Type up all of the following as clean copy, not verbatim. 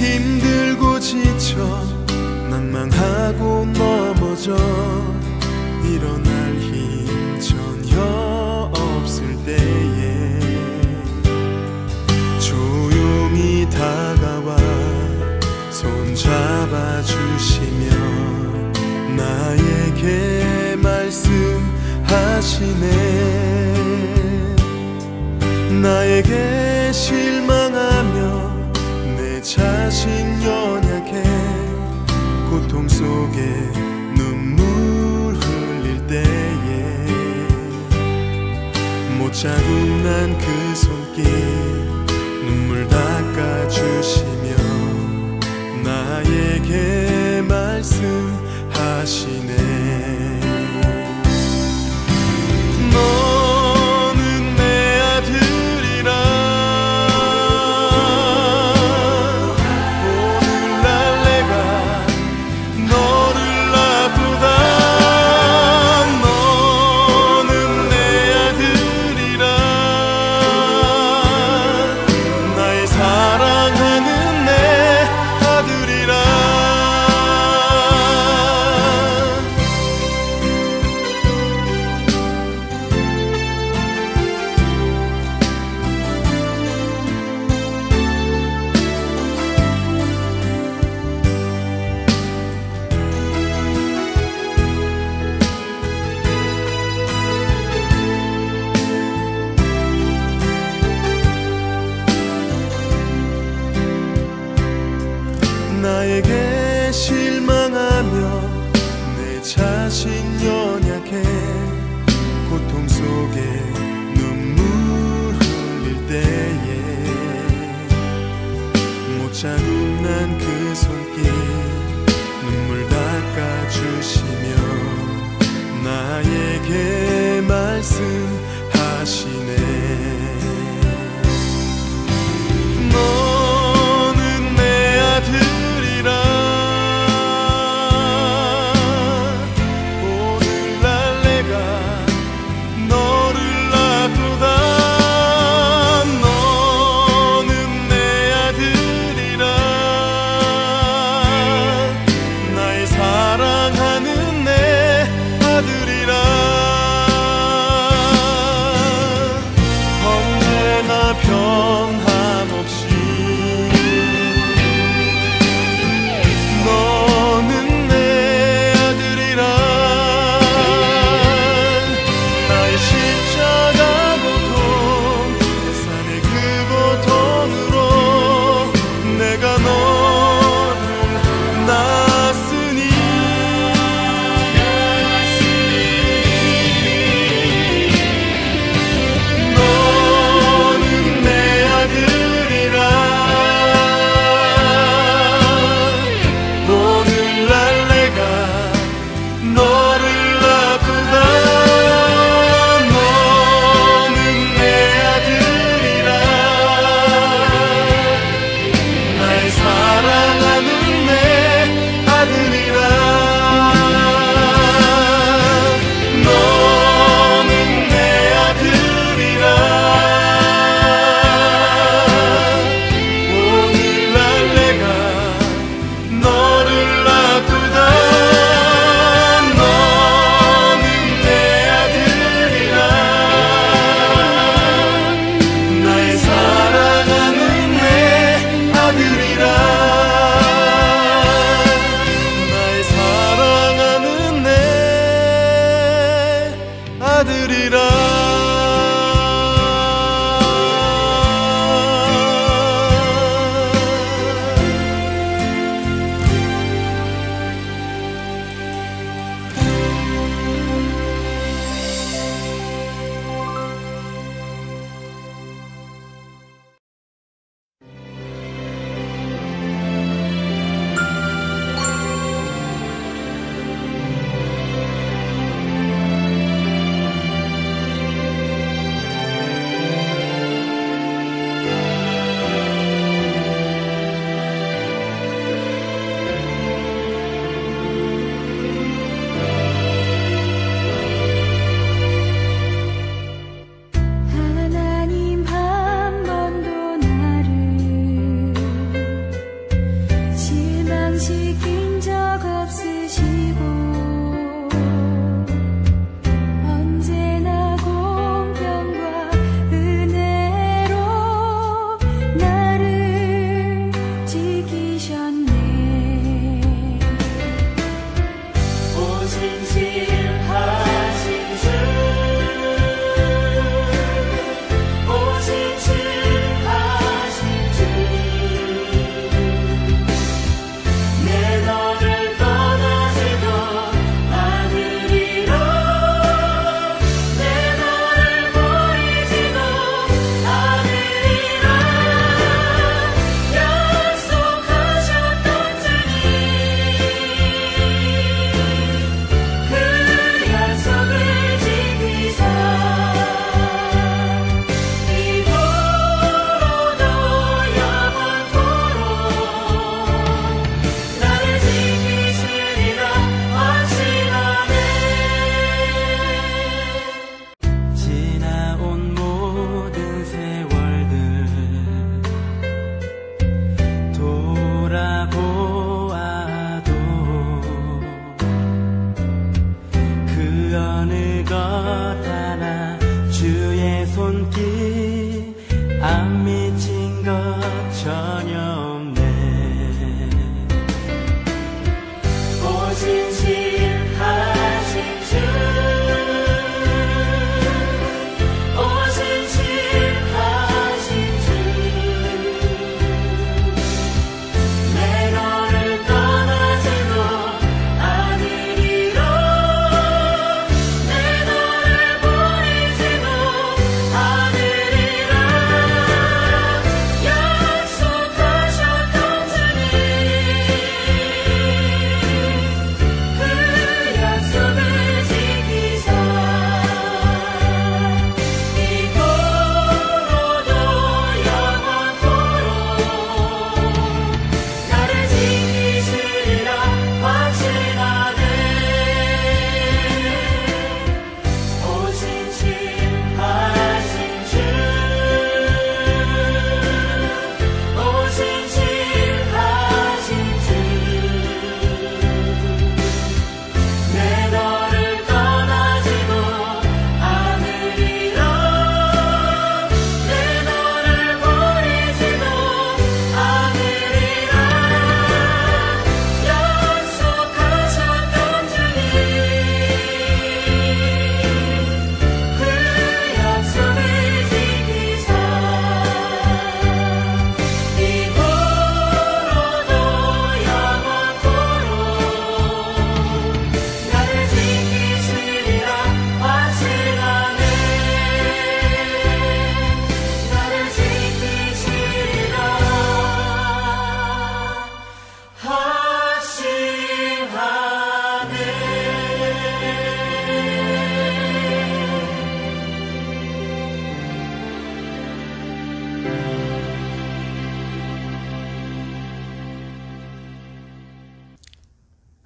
힘들고 지쳐 낭망하고 넘어져 일어날 힘 전혀 없을 때에 조용히 다가와 손잡아 주시며 나에게 말씀하시네. 나에게 실망하며 내 자신 연약해 고통 속에 눈물 흘릴 때에 못 잡은 난 그 손길 눈물 닦아주시며 나에게 말씀하시네. 너는 내 아들이라 오늘날 내가 너를 낳도다. 너는 내 아들이라 나의 사랑하는 내 아들이라. 나에게 실망하며 내 자신 연약해 고통 속에 눈물 흘릴 때에 못 잡은 난 그 손길 눈물 닦아주시며 나에게 말씀하시네. 너는 내 아들이라 오늘날 내가 너를 낳도다. 너는 내 아들이라 나의 사랑하는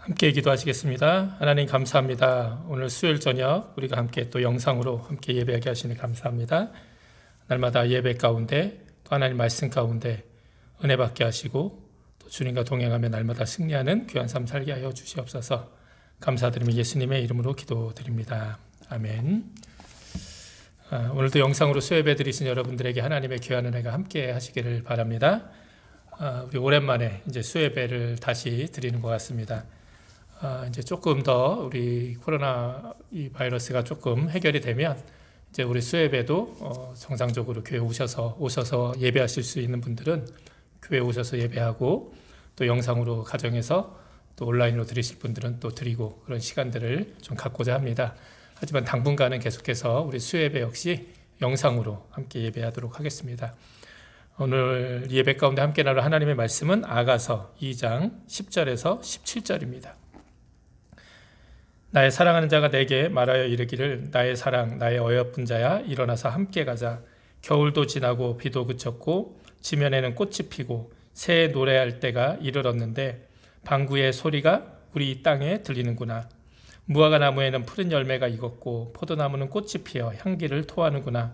함께 기도하시겠습니다. 하나님 감사합니다. 오늘 수요일 저녁 우리가 함께 또 영상으로 함께 예배하게 하시니 감사합니다. 날마다 예배 가운데 또 하나님 말씀 가운데 은혜 받게 하시고 또 주님과 동행하며 날마다 승리하는 귀한 삶 살게 하여 주시옵소서. 감사드리며 예수님의 이름으로 기도드립니다. 아멘. 오늘도 영상으로 수요예배 드리신 여러분들에게 하나님의 귀한 은혜가 함께 하시기를 바랍니다. 우리 오랜만에 이제 수요예배를 다시 드리는 것 같습니다. 이제 조금 더 우리 코로나 이 바이러스가 조금 해결이 되면 이제 우리 수요예배도 정상적으로 교회 오셔서 예배하실 수 있는 분들은 교회 오셔서 예배하고 또 영상으로 가정에서 또 온라인으로 드리실 분들은 또 드리고 그런 시간들을 좀 갖고자 합니다. 하지만 당분간은 계속해서 우리 수요예배 역시 영상으로 함께 예배하도록 하겠습니다. 오늘 예배 가운데 함께 나눌 하나님의 말씀은 아가서 2장 10절에서 17절입니다. 나의 사랑하는 자가 내게 말하여 이르기를 나의 사랑 나의 어여쁜 자야 일어나서 함께 가자. 겨울도 지나고 비도 그쳤고 지면에는 꽃이 피고 새해 노래할 때가 이르렀는데 방구의 소리가 우리 땅에 들리는구나. 무화과 나무에는 푸른 열매가 익었고 포도나무는 꽃이 피어 향기를 토하는구나.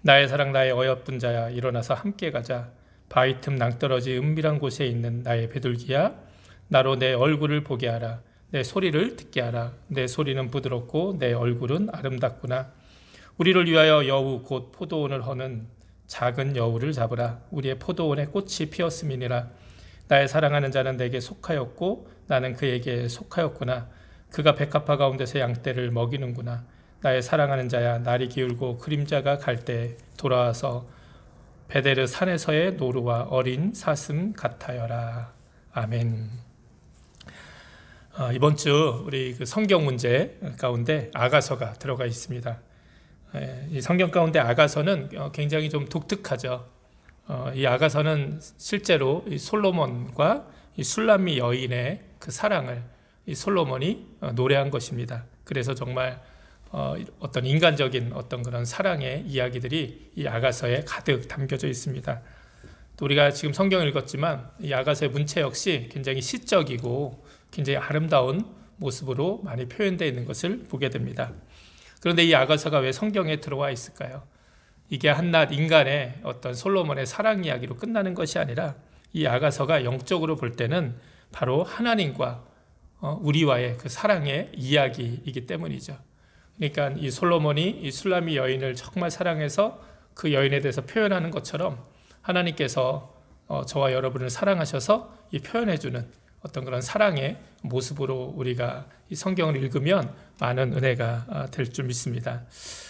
나의 사랑 나의 어여쁜 자야 일어나서 함께 가자. 바위 틈 낭떠러지 은밀한 곳에 있는 나의 비둘기야 나로 내 얼굴을 보게 하라. 내 소리를 듣게 하라. 내 소리는 부드럽고 내 얼굴은 아름답구나. 우리를 위하여 여우 곧 포도원을 허는 작은 여우를 잡으라. 우리의 포도원에 꽃이 피었음이니라. 나의 사랑하는 자는 내게 속하였고 나는 그에게 속하였구나. 그가 백합화 가운데서 양떼를 먹이는구나. 나의 사랑하는 자야 날이 기울고 그림자가 갈 때 돌아와서 베데르 산에서의 노루와 어린 사슴 같아여라. 아멘. 이번 주 우리 그 성경 문제 가운데 아가서가 들어가 있습니다. 이 성경 가운데 아가서는 굉장히 좀 독특하죠. 이 아가서는 실제로 이 솔로몬과 이 술람미 여인의 그 사랑을 이 솔로몬이 노래한 것입니다. 그래서 정말 어떤 인간적인 어떤 그런 사랑의 이야기들이 이 아가서에 가득 담겨져 있습니다. 또 우리가 지금 성경을 읽었지만 이 아가서의 문체 역시 굉장히 시적이고 굉장히 아름다운 모습으로 많이 표현되어 있는 것을 보게 됩니다. 그런데 이 아가서가 왜 성경에 들어와 있을까요? 이게 한낱 인간의 어떤 솔로몬의 사랑 이야기로 끝나는 것이 아니라 이 아가서가 영적으로 볼 때는 바로 하나님과 우리와의 그 사랑의 이야기이기 때문이죠. 그러니까 이 솔로몬이 이 술람미 여인을 정말 사랑해서 그 여인에 대해서 표현하는 것처럼 하나님께서 저와 여러분을 사랑하셔서 이 표현해주는 어떤 그런 사랑의 모습으로 우리가 이 성경을 읽으면 많은 은혜가 될 줄 믿습니다.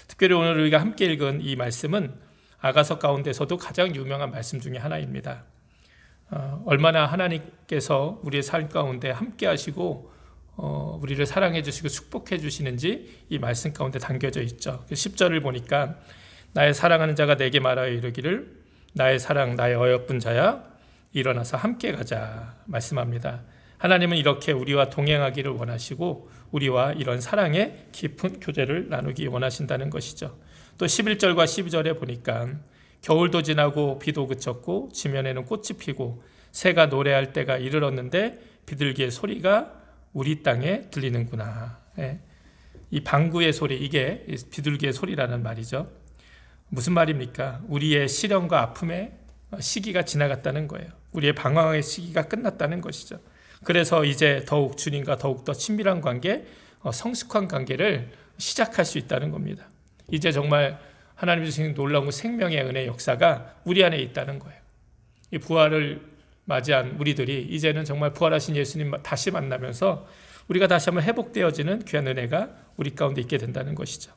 특별히 오늘 우리가 함께 읽은 이 말씀은 아가서 가운데서도 가장 유명한 말씀 중에 하나입니다. 얼마나 하나님께서 우리의 삶 가운데 함께 하시고 우리를 사랑해 주시고 축복해 주시는지 이 말씀 가운데 담겨져 있죠. 10절을 보니까 나의 사랑하는 자가 내게 말하여 이르기를 나의 사랑 나의 어여쁜 자야 일어나서 함께 가자 말씀합니다. 하나님은 이렇게 우리와 동행하기를 원하시고 우리와 이런 사랑의 깊은 교제를 나누기 원하신다는 것이죠. 또 11절과 12절에 보니까 겨울도 지나고 비도 그쳤고 지면에는 꽃이 피고 새가 노래할 때가 이르렀는데 비둘기의 소리가 우리 땅에 들리는구나. 이 방구의 소리, 이게 비둘기의 소리라는 말이죠. 무슨 말입니까? 우리의 시련과 아픔의 시기가 지나갔다는 거예요. 우리의 방황의 시기가 끝났다는 것이죠. 그래서 이제 더욱 주님과 더욱더 친밀한 관계, 성숙한 관계를 시작할 수 있다는 겁니다. 이제 정말 하나님 주신 놀라운 생명의 은혜 역사가 우리 안에 있다는 거예요. 이 부활을 맞이한 우리들이 이제는 정말 부활하신 예수님 다시 만나면서 우리가 다시 한번 회복되어지는 귀한 은혜가 우리 가운데 있게 된다는 것이죠.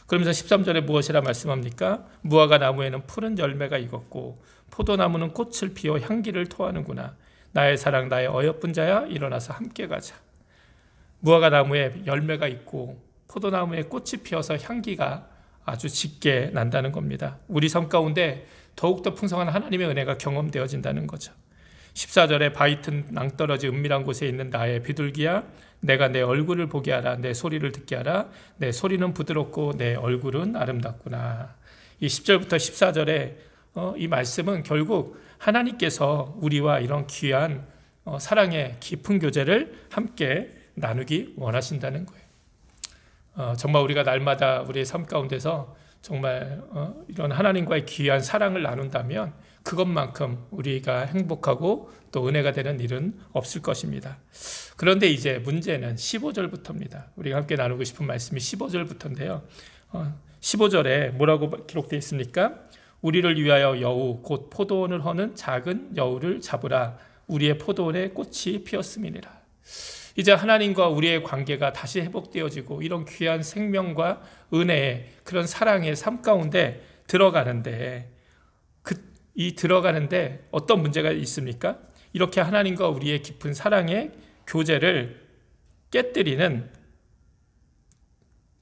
그러면서 13절에 무엇이라 말씀합니까? 무화과 나무에는 푸른 열매가 익었고 포도나무는 꽃을 피워 향기를 토하는구나. 나의 사랑 나의 어여쁜 자야 일어나서 함께 가자. 무화과 나무에 열매가 있고 포도나무에 꽃이 피어서 향기가 아주 짙게 난다는 겁니다. 우리 삶 가운데 더욱더 풍성한 하나님의 은혜가 경험되어진다는 거죠. 14절에 바위 틈 낭떠러지 은밀한 곳에 있는 나의 비둘기야 내가 내 얼굴을 보게 하라. 내 소리를 듣게 하라. 내 소리는 부드럽고 내 얼굴은 아름답구나. 이 10절부터 14절에 이 말씀은 결국 하나님께서 우리와 이런 귀한 사랑의 깊은 교제를 함께 나누기 원하신다는 거예요. 정말 우리가 날마다 우리의 삶 가운데서 정말 이런 하나님과의 귀한 사랑을 나눈다면 그것만큼 우리가 행복하고 또 은혜가 되는 일은 없을 것입니다. 그런데 이제 문제는 15절부터입니다. 우리가 함께 나누고 싶은 말씀이 15절부터인데요. 15절에 뭐라고 기록되어 있습니까? 우리를 위하여 여우 곧 포도원을 허는 작은 여우를 잡으라. 우리의 포도원에 꽃이 피었음이니라. 이제 하나님과 우리의 관계가 다시 회복되어지고 이런 귀한 생명과 은혜의 그런 사랑의 삶 가운데 들어가는데 이 들어가는데 어떤 문제가 있습니까? 이렇게 하나님과 우리의 깊은 사랑의 교제를 깨뜨리는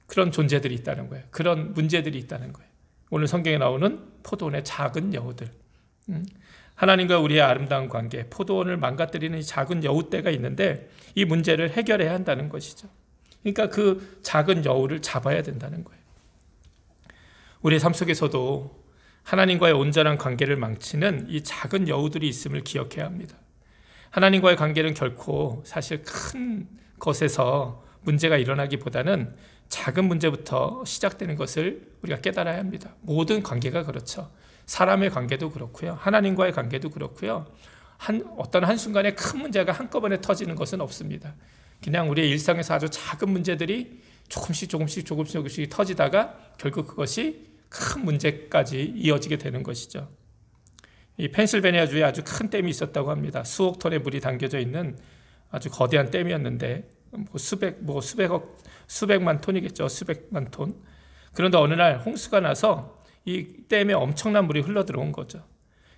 그런 존재들이 있다는 거예요. 그런 문제들이 있다는 거예요. 오늘 성경에 나오는 포도원의 작은 여우들. 하나님과 우리의 아름다운 관계, 포도원을 망가뜨리는 이 작은 여우떼가 있는데 이 문제를 해결해야 한다는 것이죠. 그러니까 그 작은 여우를 잡아야 된다는 거예요. 우리의 삶 속에서도 하나님과의 온전한 관계를 망치는 이 작은 여우들이 있음을 기억해야 합니다. 하나님과의 관계는 결코 사실 큰 것에서 문제가 일어나기보다는 작은 문제부터 시작되는 것을 우리가 깨달아야 합니다. 모든 관계가 그렇죠. 사람의 관계도 그렇고요. 하나님과의 관계도 그렇고요. 어떤 한순간에 큰 문제가 한꺼번에 터지는 것은 없습니다. 그냥 우리의 일상에서 아주 작은 문제들이 조금씩 터지다가 결국 그것이 큰 문제까지 이어지게 되는 것이죠. 이 펜실베니아주에 아주 큰 댐이 있었다고 합니다. 수억 톤의 물이 담겨져 있는 아주 거대한 댐이었는데 수백만 톤이겠죠. 수백만 톤. 그런데 어느 날 홍수가 나서 이 댐에 엄청난 물이 흘러 들어온 거죠.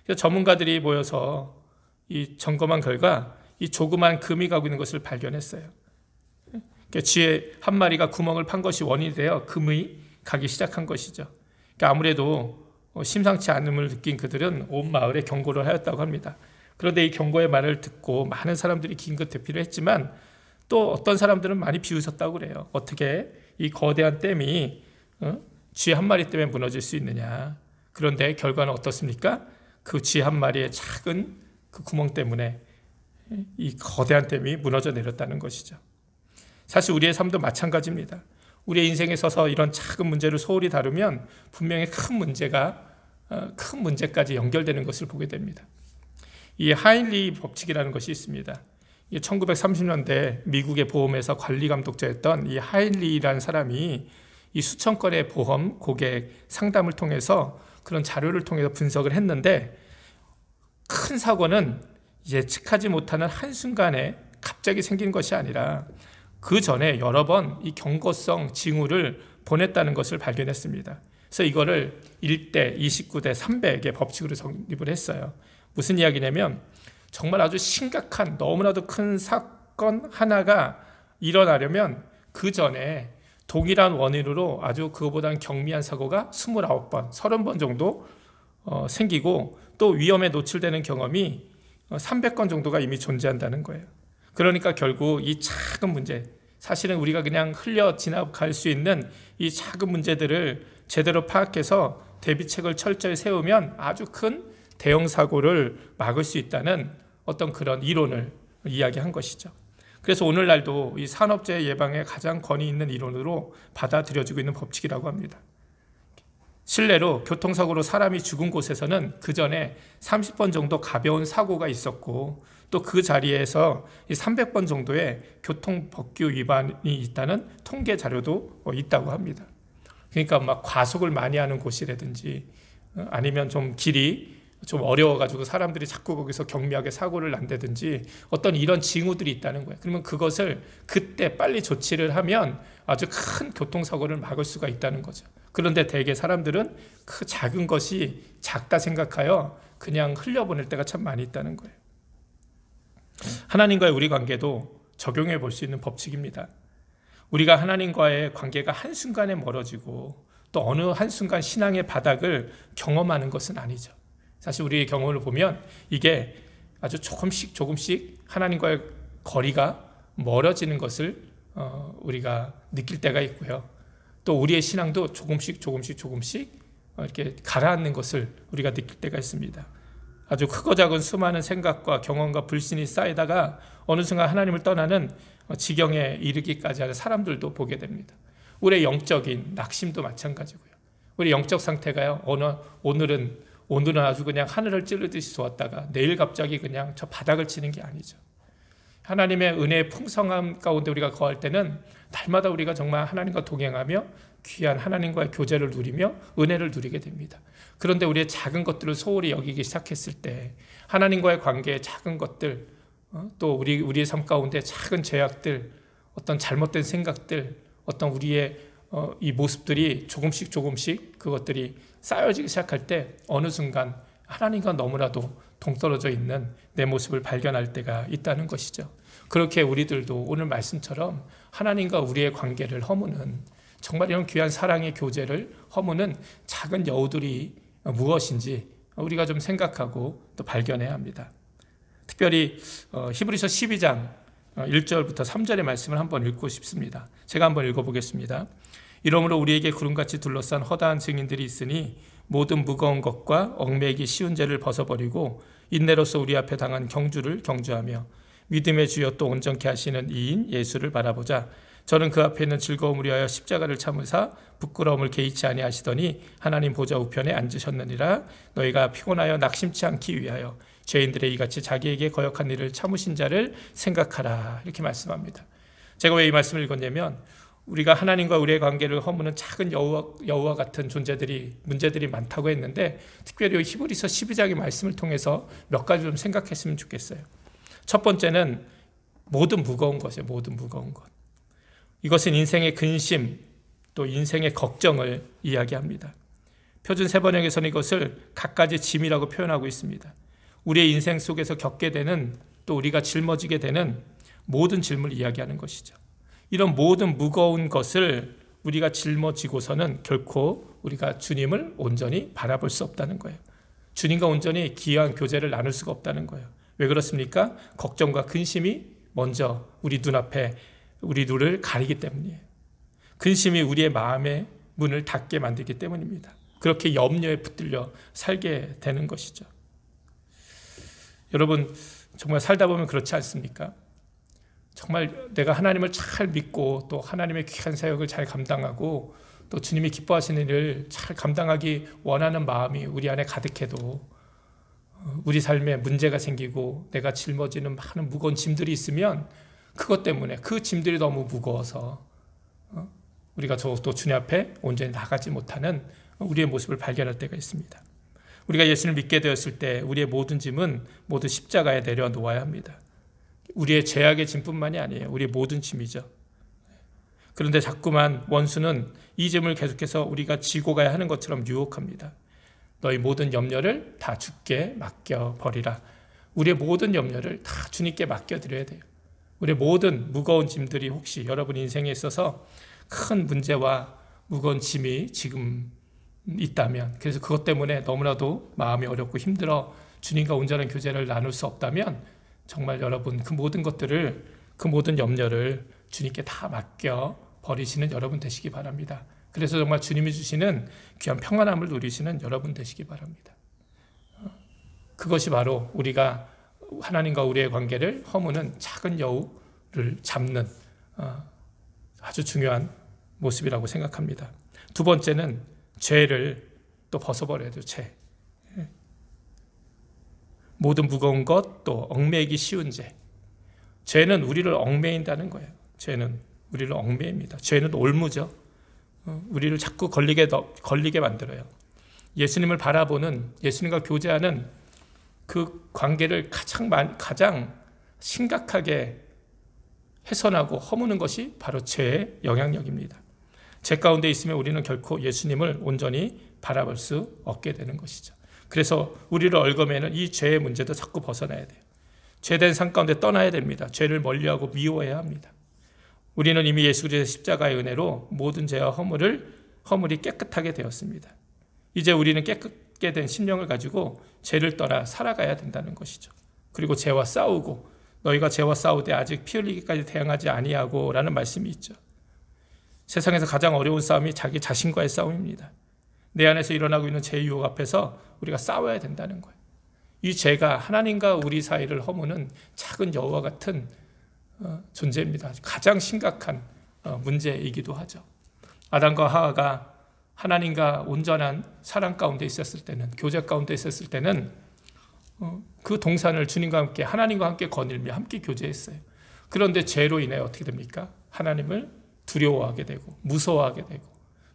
그래서 전문가들이 모여서 이 점검한 결과 이 조그만 금이 가고 있는 것을 발견했어요. 그러니까 쥐의 한 마리가 구멍을 판 것이 원인이 되어 금이 가기 시작한 것이죠. 그러니까 아무래도 심상치 않음을 느낀 그들은 온 마을에 경고를 하였다고 합니다. 그런데 이 경고의 말을 듣고 많은 사람들이 긴급 대피를 했지만 또 어떤 사람들은 많이 비웃었다고 그래요. 어떻게 이 거대한 댐이 쥐 한 마리 때문에 무너질 수 있느냐. 그런데 결과는 어떻습니까? 그 쥐 한 마리의 작은 그 구멍 때문에 이 거대한 댐이 무너져 내렸다는 것이죠. 사실 우리의 삶도 마찬가지입니다. 우리의 인생에 있어서 이런 작은 문제를 소홀히 다루면 분명히 큰 문제까지 연결되는 것을 보게 됩니다. 이 하일리 법칙이라는 것이 있습니다. 1930년대 미국의 보험회사 관리 감독자였던 이 하일리라는 사람이 이 수천 건의 보험 고객 상담을 통해서 그런 자료를 통해서 분석을 했는데 큰 사고는 예측하지 못하는 한순간에 갑자기 생긴 것이 아니라 그 전에 여러 번 이 경고성 징후를 보냈다는 것을 발견했습니다. 그래서 이거를 1대 29대 300의 법칙으로 정립을 했어요. 무슨 이야기냐면 정말 아주 심각한 너무나도 큰 사건 하나가 일어나려면 그 전에 동일한 원인으로 아주 그거보다는 경미한 사고가 29번, 30번 정도 생기고 또 위험에 노출되는 경험이 300건 정도가 이미 존재한다는 거예요. 그러니까 결국 이 작은 문제, 사실은 우리가 그냥 흘려 지나갈 수 있는 이 작은 문제들을 제대로 파악해서 대비책을 철저히 세우면 아주 큰 대형 사고를 막을 수 있다는 어떤 그런 이론을 이야기한 것이죠. 그래서 오늘날도 이 산업재해 예방에 가장 권위 있는 이론으로 받아들여지고 있는 법칙이라고 합니다. 실례로 교통사고로 사람이 죽은 곳에서는 그 전에 30번 정도 가벼운 사고가 있었고 또 그 자리에서 300번 정도의 교통법규 위반이 있다는 통계 자료도 있다고 합니다. 그러니까 막 과속을 많이 하는 곳이라든지 아니면 좀 길이 좀 어려워가지고 사람들이 자꾸 거기서 경미하게 사고를 난다든지 어떤 이런 징후들이 있다는 거예요. 그러면 그것을 그때 빨리 조치를 하면 아주 큰 교통사고를 막을 수가 있다는 거죠. 그런데 대개 사람들은 그 작은 것이 작다 생각하여 그냥 흘려보낼 때가 참 많이 있다는 거예요. 하나님과의 우리 관계도 적용해 볼 수 있는 법칙입니다. 우리가 하나님과의 관계가 한순간에 멀어지고 또 어느 한순간 신앙의 바닥을 경험하는 것은 아니죠. 사실 우리의 경험을 보면 이게 아주 조금씩 하나님과의 거리가 멀어지는 것을 우리가 느낄 때가 있고요. 또 우리의 신앙도 조금씩 이렇게 가라앉는 것을 우리가 느낄 때가 있습니다. 아주 크고 작은 수많은 생각과 경험과 불신이 쌓이다가 어느 순간 하나님을 떠나는 지경에 이르기까지 하는 사람들도 보게 됩니다. 우리의 영적인 낙심도 마찬가지고요. 우리 영적 상태가요, 오늘은 아주 그냥 하늘을 찌르듯이 좋았다가 내일 갑자기 그냥 저 바닥을 치는 게 아니죠. 하나님의 은혜의 풍성함 가운데 우리가 거할 때는 날마다 우리가 정말 하나님과 동행하며 귀한 하나님과의 교제를 누리며 은혜를 누리게 됩니다. 그런데 우리의 작은 것들을 소홀히 여기기 시작했을 때 하나님과의 관계의 작은 것들, 또 우리의 삶 가운데 작은 죄악들, 어떤 잘못된 생각들, 어떤 우리의 이 모습들이 조금씩 그것들이 쌓여지기 시작할 때 어느 순간 하나님과 너무나도 동떨어져 있는 내 모습을 발견할 때가 있다는 것이죠. 그렇게 우리들도 오늘 말씀처럼 하나님과 우리의 관계를 허무는, 정말 이런 귀한 사랑의 교제를 허무는 작은 여우들이 무엇인지 우리가 좀 생각하고 또 발견해야 합니다. 특별히 히브리서 12장 1절부터 3절의 말씀을 한번 읽고 싶습니다. 제가 한번 읽어보겠습니다. 이러므로 우리에게 구름같이 둘러싼 허다한 증인들이 있으니 모든 무거운 것과 얽매이기 쉬운 죄를 벗어버리고 인내로서 우리 앞에 당한 경주를 경주하며 믿음의 주여 또 온전케 하시는 이인 예수를 바라보자. 저는 그 앞에 있는 즐거움을 위하여 십자가를 참으사 부끄러움을 개의치 아니하시더니 하나님 보좌 우편에 앉으셨느니라. 너희가 피곤하여 낙심치 않기 위하여 죄인들의 이같이 자기에게 거역한 일을 참으신 자를 생각하라. 이렇게 말씀합니다. 제가 왜 이 말씀을 읽었냐면 우리가 하나님과 우리의 관계를 허무는 작은 여우와 같은 문제들이 많다고 했는데 특별히 히브리서 12장의 말씀을 통해서 몇 가지 좀 생각했으면 좋겠어요. 첫 번째는 모든 무거운 것이에요. 모든 무거운 것. 이것은 인생의 근심, 또 인생의 걱정을 이야기합니다. 표준 세번역에서는 이것을 갖가지 짐이라고 표현하고 있습니다. 우리의 인생 속에서 겪게 되는, 또 우리가 짊어지게 되는 모든 짐을 이야기하는 것이죠. 이런 모든 무거운 것을 우리가 짊어지고서는 결코 우리가 주님을 온전히 바라볼 수 없다는 거예요. 주님과 온전히 귀한 교제를 나눌 수가 없다는 거예요. 왜 그렇습니까? 걱정과 근심이 먼저 우리 눈앞에 우리 눈을 가리기 때문이에요. 근심이 우리의 마음의 문을 닫게 만들기 때문입니다. 그렇게 염려에 붙들려 살게 되는 것이죠. 여러분, 정말 살다 보면 그렇지 않습니까? 정말 내가 하나님을 잘 믿고 또 하나님의 귀한 사역을 잘 감당하고 또 주님이 기뻐하시는 일을 잘 감당하기 원하는 마음이 우리 안에 가득해도 우리 삶에 문제가 생기고 내가 짊어지는 많은 무거운 짐들이 있으면 그것 때문에 그 짐들이 너무 무거워서 우리가 또 주님 앞에 온전히 나가지 못하는 우리의 모습을 발견할 때가 있습니다. 우리가 예수를 믿게 되었을 때 우리의 모든 짐은 모두 십자가에 내려놓아야 합니다. 우리의 죄악의 짐뿐만이 아니에요. 우리의 모든 짐이죠. 그런데 자꾸만 원수는 이 짐을 계속해서 우리가 지고 가야 하는 것처럼 유혹합니다. 너희 모든 염려를 다 주께 맡겨버리라. 우리의 모든 염려를 다 주님께 맡겨드려야 돼요. 우리의 모든 무거운 짐들이 혹시 여러분 인생에 있어서 큰 문제와 무거운 짐이 지금 있다면, 그래서 그것 때문에 너무나도 마음이 어렵고 힘들어 주님과 온전한 교제를 나눌 수 없다면 정말 여러분 그 모든 것들을, 그 모든 염려를 주님께 다 맡겨버리시는 여러분 되시기 바랍니다. 그래서 정말 주님이 주시는 귀한 평안함을 누리시는 여러분 되시기 바랍니다. 그것이 바로 우리가 하나님과 우리의 관계를 허무는 작은 여우를 잡는 아주 중요한 모습이라고 생각합니다. 두 번째는 죄를 또 벗어버려야 돼요. 죄. 모든 무거운 것, 또 얽매이기 쉬운 죄. 죄는 우리를 얽매인다는 거예요. 죄는 우리를 얽매입니다. 죄는 올무죠. 우리를 자꾸 걸리게 만들어요. 예수님을 바라보는, 예수님과 교제하는 그 관계를 가장 심각하게 훼손하고 허무는 것이 바로 죄의 영향력입니다. 죄 가운데 있으면 우리는 결코 예수님을 온전히 바라볼 수 없게 되는 것이죠. 그래서 우리를 얽어매는 이 죄의 문제도 자꾸 벗어나야 돼요. 죄된 삶 가운데 떠나야 됩니다. 죄를 멀리하고 미워해야 합니다. 우리는 이미 예수 그리스도의 십자가의 은혜로 모든 죄와 허물이 깨끗하게 되었습니다. 이제 우리는 깨끗게 된 심령을 가지고 죄를 떠나 살아가야 된다는 것이죠. 그리고 죄와 싸우고, 너희가 죄와 싸우되 아직 피 흘리기까지 대항하지 아니하고 라는 말씀이 있죠. 세상에서 가장 어려운 싸움이 자기 자신과의 싸움입니다. 내 안에서 일어나고 있는 죄의 유혹 앞에서 우리가 싸워야 된다는 거예요. 이 죄가 하나님과 우리 사이를 허무는 작은 여우와 같은 존재입니다. 가장 심각한 문제이기도 하죠. 아담과 하와가 하나님과 온전한 사랑 가운데 있었을 때는, 교제 가운데 있었을 때는 그 동산을 주님과 함께, 하나님과 함께 거닐며 함께 교제했어요. 그런데 죄로 인해 어떻게 됩니까? 하나님을 두려워하게 되고 무서워하게 되고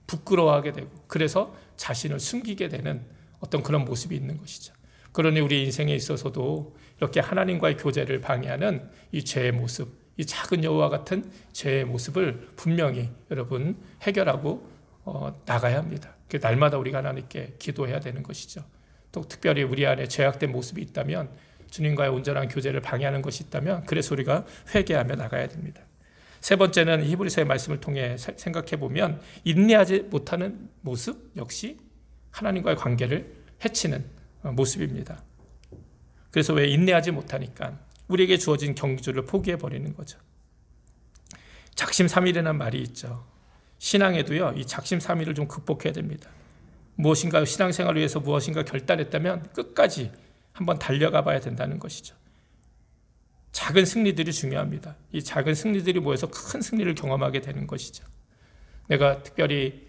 부끄러워하게 되고, 그래서 자신을 숨기게 되는 어떤 그런 모습이 있는 것이죠. 그러니 우리 인생에 있어서도 이렇게 하나님과의 교제를 방해하는 이 죄의 모습, 이 작은 여우와 같은 죄의 모습을 분명히 여러분 해결하고 나가야 합니다. 날마다 우리가 하나님께 기도해야 되는 것이죠. 또 특별히 우리 안에 죄악된 모습이 있다면, 주님과의 온전한 교제를 방해하는 것이 있다면, 그래서 우리가 회개하며 나가야 됩니다. 세 번째는 히브리서의 말씀을 통해 생각해 보면, 인내하지 못하는 모습 역시 하나님과의 관계를 해치는 모습입니다. 그래서 왜 인내하지 못하니까 우리에게 주어진 경주를 포기해 버리는 거죠. 작심삼일이라는 말이 있죠. 신앙에도요, 이 작심삼일을 좀 극복해야 됩니다. 무엇인가 신앙생활을 위해서 무엇인가 결단했다면 끝까지 한번 달려가 봐야 된다는 것이죠. 작은 승리들이 중요합니다. 이 작은 승리들이 모여서 큰 승리를 경험하게 되는 것이죠. 내가 특별히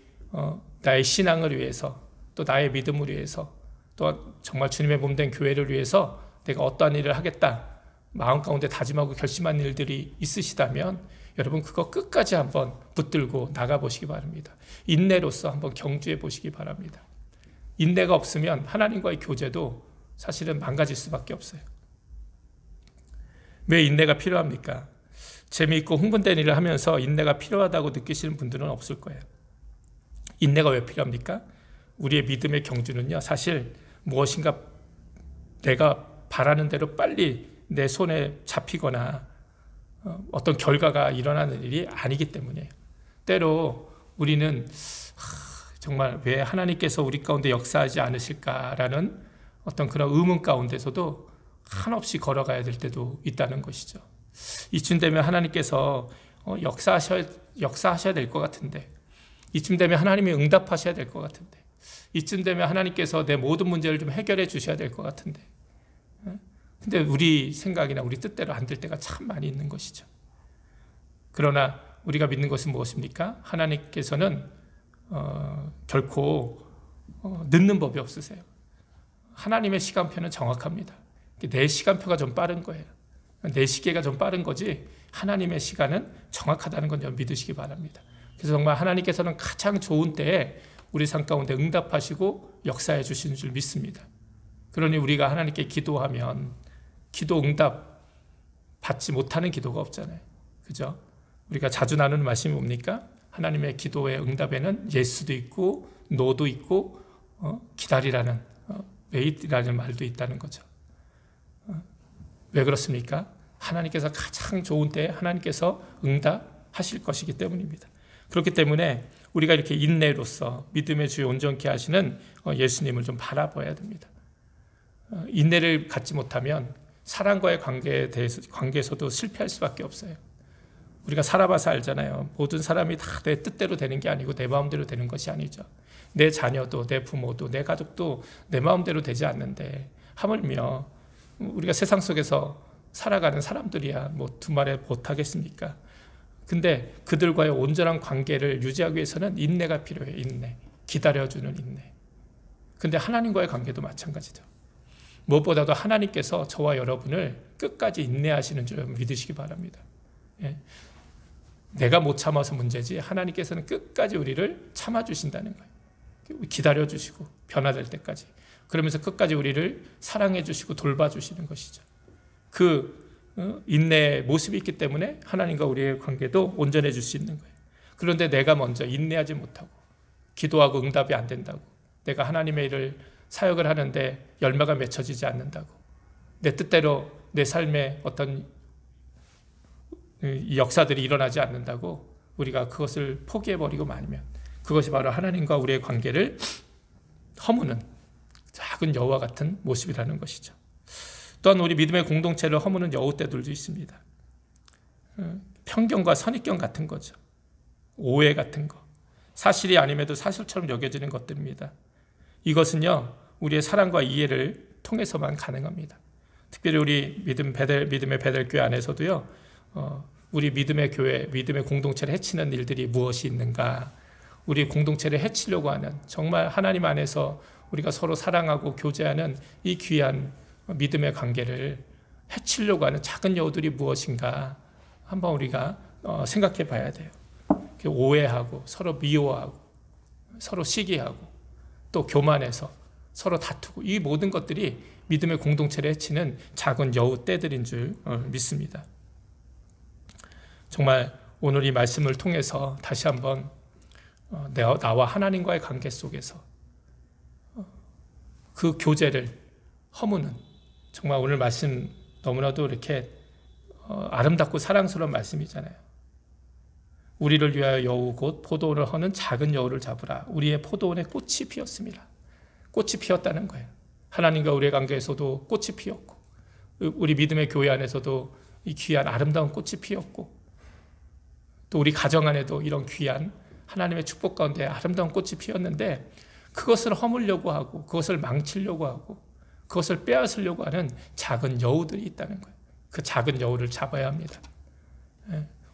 나의 신앙을 위해서, 또 나의 믿음을 위해서, 또 정말 주님의 몸된 교회를 위해서 내가 어떠한 일을 하겠다 마음 가운데 다짐하고 결심한 일들이 있으시다면, 여러분 그거 끝까지 한번 붙들고 나가보시기 바랍니다. 인내로서 한번 경주해 보시기 바랍니다. 인내가 없으면 하나님과의 교제도 사실은 망가질 수밖에 없어요. 왜 인내가 필요합니까? 재미있고 흥분된 일을 하면서 인내가 필요하다고 느끼시는 분들은 없을 거예요. 인내가 왜 필요합니까? 우리의 믿음의 경주는요, 사실 무엇인가 내가 바라는 대로 빨리 내 손에 잡히거나 어떤 결과가 일어나는 일이 아니기 때문이에요. 때로 우리는 정말 왜 하나님께서 우리 가운데 역사하지 않으실까라는 어떤 그런 의문 가운데서도 한없이 걸어가야 될 때도 있다는 것이죠. 이쯤 되면 하나님께서 역사하셔야 될 것 같은데, 이쯤 되면 하나님이 응답하셔야 될 것 같은데, 이쯤 되면 하나님께서 내 모든 문제를 좀 해결해 주셔야 될 것 같은데, 근데 우리 생각이나 우리 뜻대로 안 될 때가 참 많이 있는 것이죠. 그러나 우리가 믿는 것은 무엇입니까? 하나님께서는 결코 늦는 법이 없으세요. 하나님의 시간표는 정확합니다. 내 시간표가 좀 빠른 거예요. 내 시계가 좀 빠른 거지 하나님의 시간은 정확하다는 건 좀 믿으시기 바랍니다. 그래서 정말 하나님께서는 가장 좋은 때에 우리 삶 가운데 응답하시고 역사해 주시는 줄 믿습니다. 그러니 우리가 하나님께 기도하면 기도 응답 받지 못하는 기도가 없잖아요. 그죠? 우리가 자주 나누는 말씀이 뭡니까? 하나님의 기도의 응답에는 예스도 있고 노도 있고 기다리라는 웨이트라는 말도 있다는 거죠. 왜 그렇습니까? 하나님께서 가장 좋은 때에 하나님께서 응답하실 것이기 때문입니다. 그렇기 때문에 우리가 이렇게 인내로서 믿음의 주에 온전케 하시는 예수님을 좀 바라봐야 됩니다. 인내를 갖지 못하면 사랑과의 관계에서도 실패할 수밖에 없어요. 우리가 살아봐서 알잖아요. 모든 사람이 다 내 뜻대로 되는 게 아니고 내 마음대로 되는 것이 아니죠. 내 자녀도 내 부모도 내 가족도 내 마음대로 되지 않는데, 하물며 우리가 세상 속에서 살아가는 사람들이야 뭐 두말에 못하겠습니까? 근데 그들과의 온전한 관계를 유지하기 위해서는 인내가 필요해요. 인내, 기다려주는 인내. 근데 하나님과의 관계도 마찬가지죠. 무엇보다도 하나님께서 저와 여러분을 끝까지 인내하시는 줄 믿으시기 바랍니다. 예. 내가 못 참아서 문제지 하나님께서는 끝까지 우리를 참아주신다는 거예요. 기다려주시고 변화될 때까지. 그러면서 끝까지 우리를 사랑해주시고 돌봐주시는 것이죠. 그 인내의 모습이 있기 때문에 하나님과 우리의 관계도 온전해질 수 있는 거예요. 그런데 내가 먼저 인내하지 못하고 기도하고 응답이 안 된다고, 내가 하나님의 일을 사역을 하는데 열매가 맺혀지지 않는다고, 내 뜻대로 내 삶에 어떤 역사들이 일어나지 않는다고 우리가 그것을 포기해버리고 말면, 그것이 바로 하나님과 우리의 관계를 허무는 작은 여우와 같은 모습이라는 것이죠. 또한 우리 믿음의 공동체를 허무는 여우 떼들도 있습니다. 편견과 선입견 같은 거죠. 오해 같은 거. 사실이 아님에도 사실처럼 여겨지는 것들입니다. 이것은요, 우리의 사랑과 이해를 통해서만 가능합니다. 특별히 우리 믿음의 베델교회 안에서도요, 우리 믿음의 교회, 믿음의 공동체를 해치는 일들이 무엇이 있는가? 우리 공동체를 해치려고 하는, 정말 하나님 안에서 우리가 서로 사랑하고 교제하는 이 귀한 믿음의 관계를 해치려고 하는 작은 여우들이 무엇인가? 한번 우리가 생각해 봐야 돼요. 오해하고, 서로 미워하고, 서로 시기하고, 또 교만해서 서로 다투고, 이 모든 것들이 믿음의 공동체를 해치는 작은 여우 떼들인 줄 믿습니다. 정말 오늘 이 말씀을 통해서 다시 한번 나와 하나님과의 관계 속에서 그 교제를 허무는, 정말 오늘 말씀 너무나도 이렇게 아름답고 사랑스러운 말씀이잖아요. 우리를 위하여 여우 곧 포도원을 허는 작은 여우를 잡으라. 우리의 포도원에 꽃이 피었습니다. 꽃이 피었다는 거예요. 하나님과 우리의 관계에서도 꽃이 피었고, 우리 믿음의 교회 안에서도 이 귀한 아름다운 꽃이 피었고, 또 우리 가정 안에도 이런 귀한 하나님의 축복 가운데 아름다운 꽃이 피었는데, 그것을 허물려고 하고, 그것을 망치려고 하고, 그것을 빼앗으려고 하는 작은 여우들이 있다는 거예요. 그 작은 여우를 잡아야 합니다.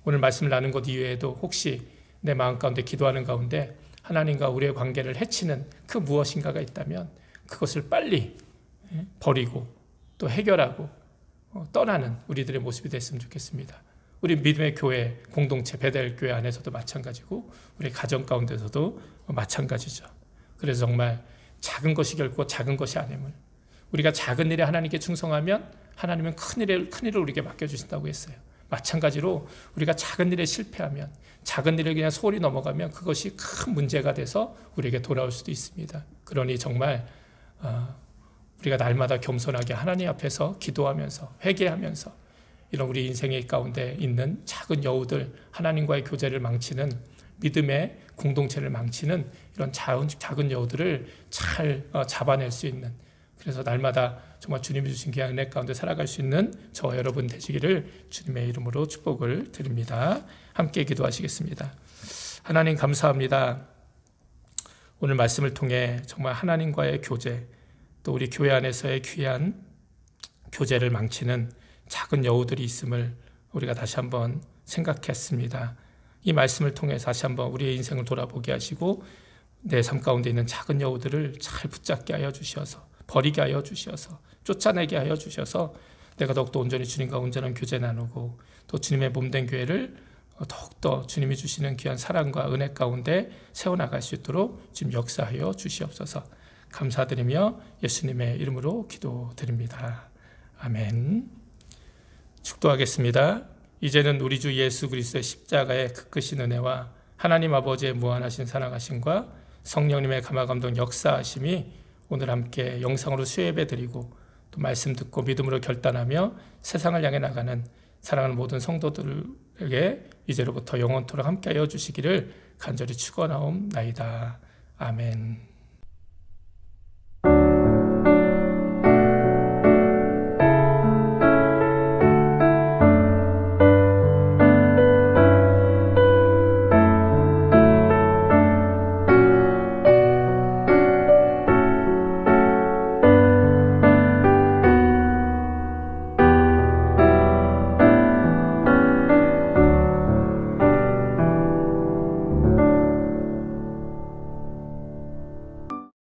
오늘 말씀을 나눈 것 이외에도 혹시 내 마음 가운데 기도하는 가운데 하나님과 우리의 관계를 해치는 그 무엇인가가 있다면 그것을 빨리 버리고 또 해결하고 떠나는 우리들의 모습이 됐으면 좋겠습니다. 우리 믿음의 교회 공동체 베델교회 안에서도 마찬가지고 우리 가정 가운데서도 마찬가지죠. 그래서 정말 작은 것이 결코 작은 것이 아님을, 우리가 작은 일에 하나님께 충성하면 하나님은 큰 일을 우리에게 맡겨주신다고 했어요. 마찬가지로 우리가 작은 일에 실패하면, 작은 일을 그냥 소홀히 넘어가면 그것이 큰 문제가 돼서 우리에게 돌아올 수도 있습니다. 그러니 정말 우리가 날마다 겸손하게 하나님 앞에서 기도하면서 회개하면서 이런 우리 인생의 가운데 있는 작은 여우들, 하나님과의 교제를 망치는, 믿음의 공동체를 망치는 이런 작은 여우들을 잘 잡아낼 수 있는, 그래서 날마다 정말 주님이 주신 귀한 은혜 가운데 살아갈 수 있는 저와 여러분 되시기를 주님의 이름으로 축복을 드립니다. 함께 기도하시겠습니다. 하나님 감사합니다. 오늘 말씀을 통해 정말 하나님과의 교제, 또 우리 교회 안에서의 귀한 교제를 망치는 작은 여우들이 있음을 우리가 다시 한번 생각했습니다. 이 말씀을 통해 다시 한번 우리의 인생을 돌아보게 하시고 내 삶 가운데 있는 작은 여우들을 잘 붙잡게 하여 주셔서, 버리게 하여 주셔서, 쫓아내게 하여 주셔서 내가 더욱더 온전히 주님과 온전한 교제 나누고 또 주님의 몸된 교회를 더욱더 주님이 주시는 귀한 사랑과 은혜 가운데 세워나갈 수 있도록 주님 역사하여 주시옵소서. 감사드리며 예수님의 이름으로 기도드립니다. 아멘. 축도하겠습니다. 이제는 우리 주 예수 그리스도의 십자가의 그 크신 은혜와 하나님 아버지의 무한하신 사랑하심과 성령님의 감화감동 역사하심이 오늘 함께 영상으로 수예배 드리고 또 말씀 듣고 믿음으로 결단하며 세상을 향해 나가는 사랑하는 모든 성도들에게 이제로부터 영원토록 함께하여 주시기를 간절히 축원하옵나이다. 아멘.